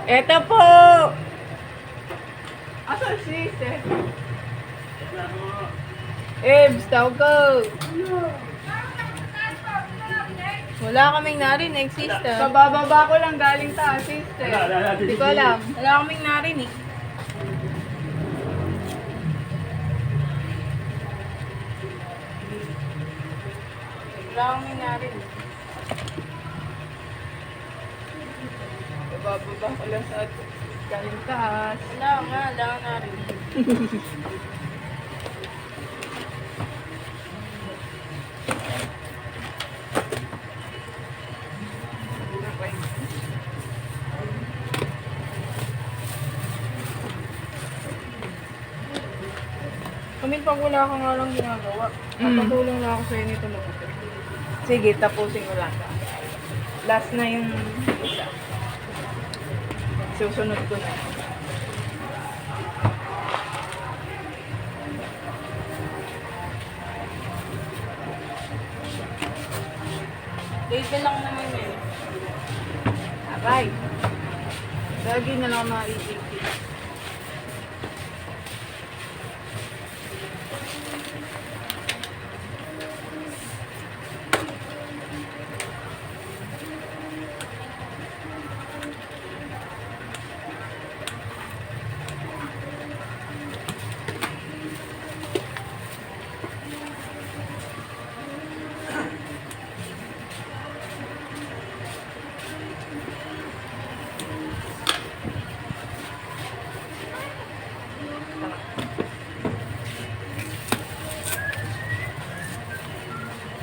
Eto po! Asa sis eh? Ebs, tawag ko! Wala kaming narinig, sister. Kabababa ko lang galing taas sis eh. Hindi ko alam. Wala kaming narinig. Wala kaming narinig. Kabababa ko lang sa galing taas. Wala nga, wala akong narinig. Kaming pag wala ka nga lang ginagawa. Papatulong lang ako sa'yo nito mabuti. Sige, tapusin ko lang. Last na yung isa. Susunod ko na. Date lang naman yun. Aray! Lagi na lang maiisip.